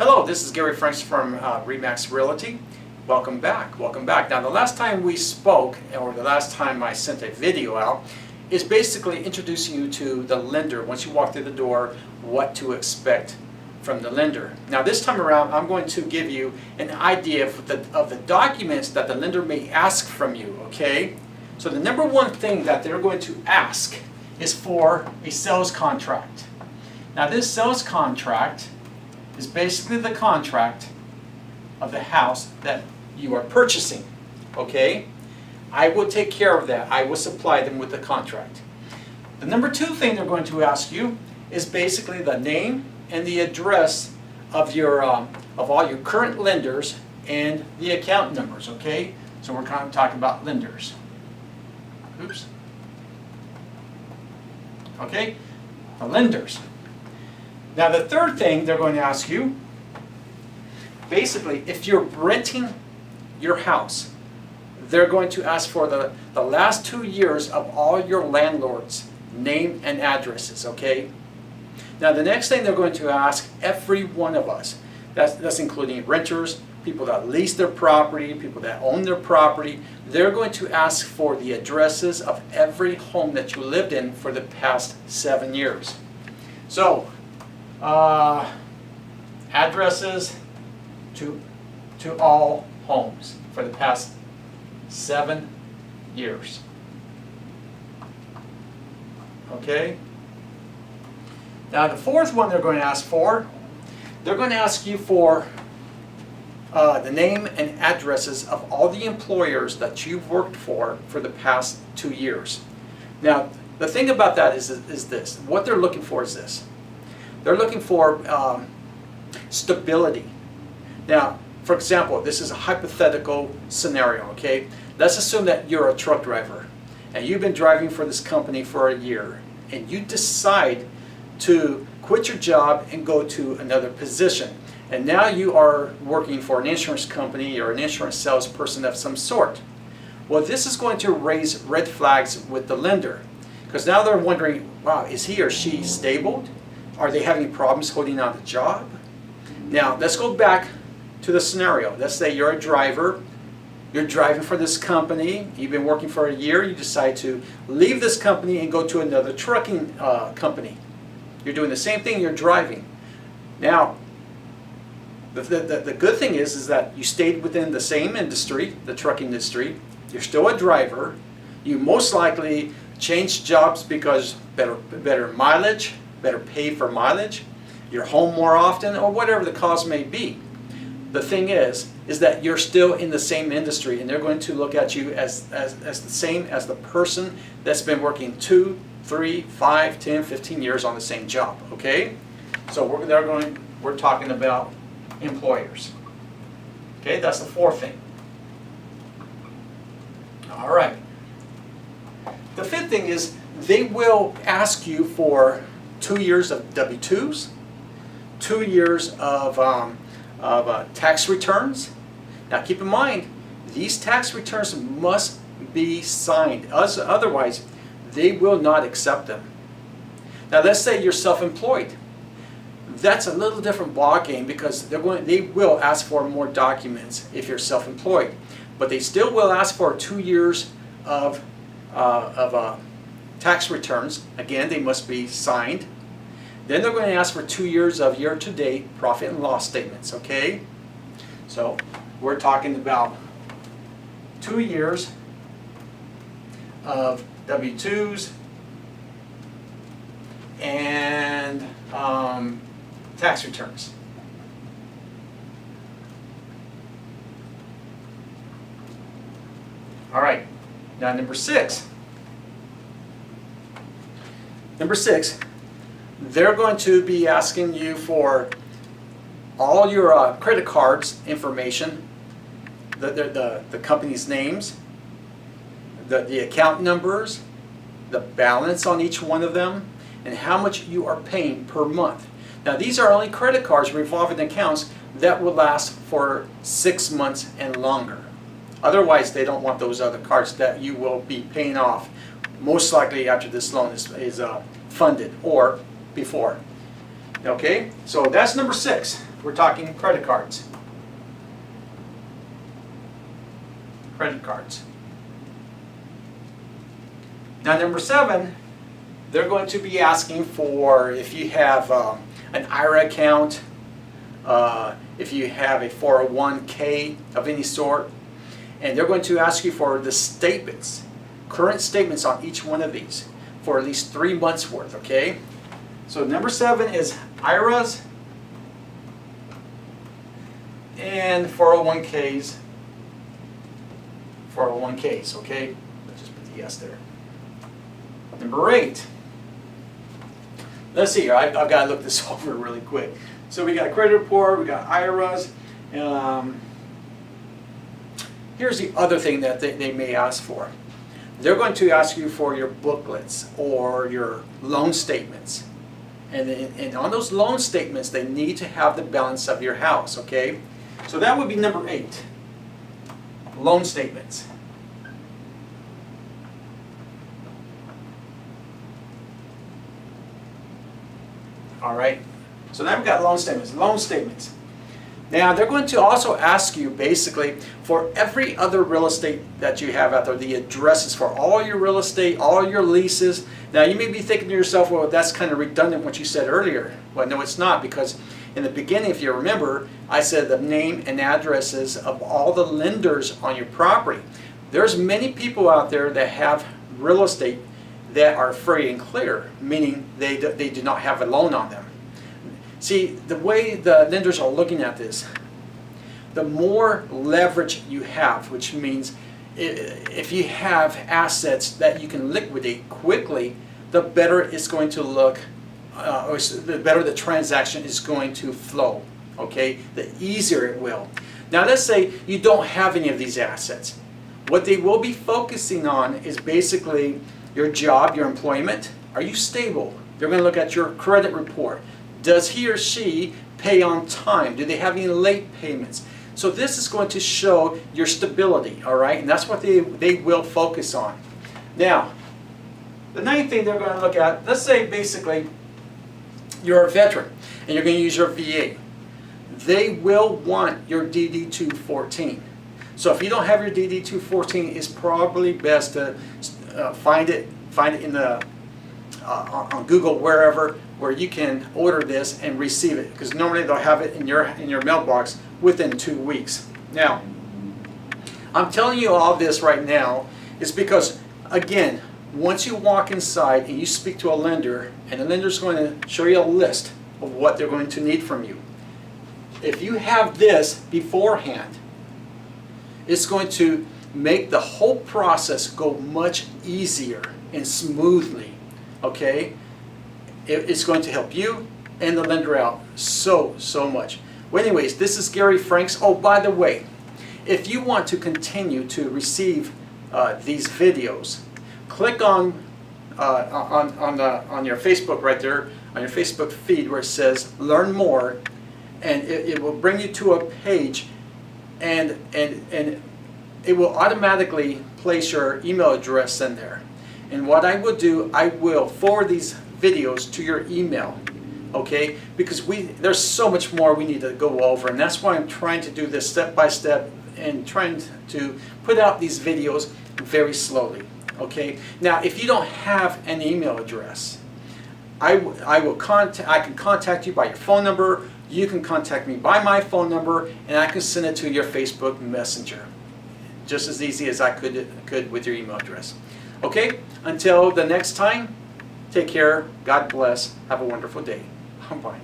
Hello, this is Gary Franks from Remax Realty. Welcome back. Welcome back. Now, the last time we spoke, or the last time I sent a video out, is basically introducing you to the lender. Once you walk through the door, what to expect from the lender. Now, this time around, I'm going to give you an idea of the documents that the lender may ask from you. Okay. So the number one thing that they're going to ask is for a sales contract. Now, this sales contract is basically the contract of the house that you are purchasing. Okay? I will take care of that. I will supply them with the contract. The number two thing they're going to ask you is basically the name and the address of your of all your current lenders and the account numbers. Okay? So we're kind of talking about lenders. Oops. Okay? The lenders. Now, the third thing they're going to ask you, basically, if you're renting your house, they're going to ask for the last 2 years of all your landlords' name and addresses, okay? Now, the next thing they're going to ask every one of us, that's including renters, people that lease their property, people that own their property, they're going to ask for the addresses of every home that you lived in for the past 7 years. So, addresses to all homes for the past 7 years. Okay? Now, the fourth one they're going to ask for, they're going to ask you for the name and addresses of all the employers that you've worked for the past 2 years. Now, the thing about that is this. What they're looking for is this. They're looking for stability. Now, for example, this is a hypothetical scenario, okay? Let's assume that you're a truck driver and you've been driving for this company for a year and you decide to quit your job and go to another position. And now you are working for an insurance company or an insurance salesperson of some sort. Well, this is going to raise red flags with the lender because now they're wondering, wow, is he or she stable? Are they having problems holding on the job? Now, let's go back to the scenario. Let's say you're a driver. You're driving for this company. You've been working for a year. You decide to leave this company and go to another trucking company. You're doing the same thing. You're driving. Now, the good thing is that you stayed within the same industry, the trucking industry. You're still a driver. You most likely changed jobs because better mileage, better pay for mileage, you're home more often, or whatever the cause may be. The thing is that you're still in the same industry, and they're going to look at you as the same as the person that's been working 2, 3, 5, 10, 15 years on the same job. Okay, so we're talking about employers. Okay, that's the fourth thing. All right. The fifth thing is they will ask you for 2 years of W-2s, 2 years of tax returns. Now, keep in mind, these tax returns must be signed. Otherwise, they will not accept them. Now, let's say you're self-employed. That's a little different ballgame because they will ask for more documents if you're self-employed, but they still will ask for 2 years of tax returns. Again, they must be signed. Then they're going to ask for 2 years of year-to-date profit and loss statements, okay? So we're talking about 2 years of W-2s and tax returns. All right, now number six. Number six, they're going to be asking you for all your credit cards information, the company's names, the account numbers, the balance on each one of them, and how much you are paying per month. Now, these are only credit cards, revolving accounts, that will last for 6 months and longer. Otherwise, they don't want those other cards that you will be paying off most likely after this loan is funded or before. Okay, so that's number 6. We're talking credit cards. Credit cards. Now number 7, they're going to be asking for if you have an IRA account, if you have a 401k of any sort, and they're going to ask you for the statements, current statements on each one of these for at least 3 months worth, okay? So number 7 is IRAs and 401ks. 401ks, okay? Let's just put the yes there. Number 8. Let's see here, I've got to look this over really quick. So we got credit report, we got IRAs. Here's the other thing that they may ask for. They're going to ask you for your booklets or your loan statements. And on those loan statements, they need to have the balance of your house, okay? So that would be number 8. Loan statements. All right, so now we've got loan statements. Loan statements. Now they're going to also ask you basically for every other real estate that you have out there, the addresses for all your real estate, all your leases. Now you may be thinking to yourself, well, that's kind of redundant what you said earlier. Well, no, it's not, because in the beginning, if you remember, I said the name and addresses of all the lenders on your property. There's many people out there that have real estate that are free and clear, meaning they do not have a loan on them. See, the way the lenders are looking at this, the more leverage you have, which means if you have assets that you can liquidate quickly, the better it's going to look, or the better the transaction is going to flow, okay? The easier it will. Now let's say you don't have any of these assets. What they will be focusing on is basically your job, your employment. Are you stable? They're going to look at your credit report. Does he or she pay on time? Do they have any late payments? So this is going to show your stability, all right? And that's what they will focus on. Now, the 9th thing they're going to look at, let's say basically you're a veteran and you're going to use your VA. They will want your DD-214. So if you don't have your DD-214, it's probably best to find it in the on Google, wherever, where you can order this and receive it, because normally they'll have it in your mailbox within 2 weeks. Now, I'm telling you all this right now is because, again, once you walk inside and you speak to a lender, and the lender's going to show you a list of what they're going to need from you. If you have this beforehand, it's going to make the whole process go much easier and smoothly, okay? It's going to help you and the lender out so much. Well, anyways, this is Gary Franks. Oh, by the way, if you want to continue to receive these videos, click on your Facebook right there, on your Facebook feed where it says Learn More, and it will bring you to a page, and it will automatically place your email address in there. And what I will do, I will forward these videos to your email, okay? Because there's so much more we need to go over, and that's why I'm trying to do this step by step and trying to put out these videos very slowly, okay? Now, if you don't have an email address, I can contact you by your phone number. You can contact me by my phone number, and I can send it to your Facebook Messenger, just as easy as I could with your email address. Okay, until the next time, take care, God bless, have a wonderful day. Bye.